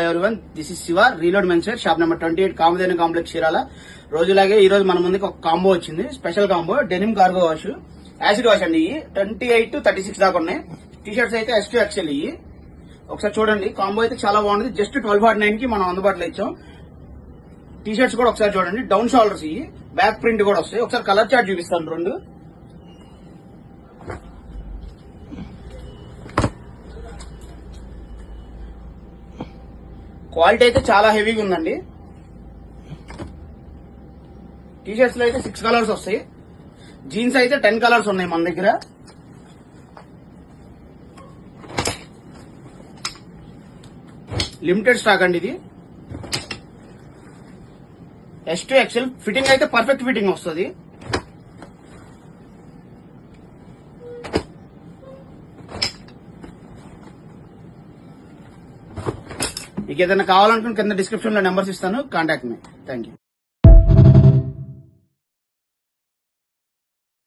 Everyone, this is Shiva, Reload men's wear, shop number 28, Kamadhenu complex, Chirala. రోజులాగే ఈ రోజు మన ముందుకు ఒక కాంబో వచ్చింది, special combo. Denim cargo wash, acid wash అండి. 28 to 36 దాకా ఉన్నాయి. టీ షర్ట్స్ అయితే S to XL. ఇవి ఒకసారి చూడండి, కాంబో అయితే చాలా బాగుంది. జస్ట్ 1249 కి మనం అందుబాటులో ఇచ్చాం. టీ షర్ట్స్ కూడా ఒకసారి చూడండి, డౌన్ షోల్డర్స్, ఇవి బ్యాక్ ప్రింట్ కూడా వస్తాయి. ఒకసారి కలర్ చార్ట్ చూపిస్తాను రెండు. క్వాలిటీ అయితే చాలా హెవీగా ఉందండి. టీ షర్ట్స్ లో అయితే 6 కలర్స్ వస్తాయి. జీన్స్ అయితే 10 కలర్స్ ఉన్నాయి మన దగ్గర. లిమిటెడ్ స్టాక్ అండి ఇది. S to XL ఫిట్టింగ్ అయితే పర్ఫెక్ట్ ఫిట్టింగ్ వస్తుంది. మీకు ఏదైనా కావాలనుకుంటే కింద డిస్క్రిప్షన్ లో నెంబర్స్ ఇస్తాను, కాంటాక్ట్ మీ. Thank you.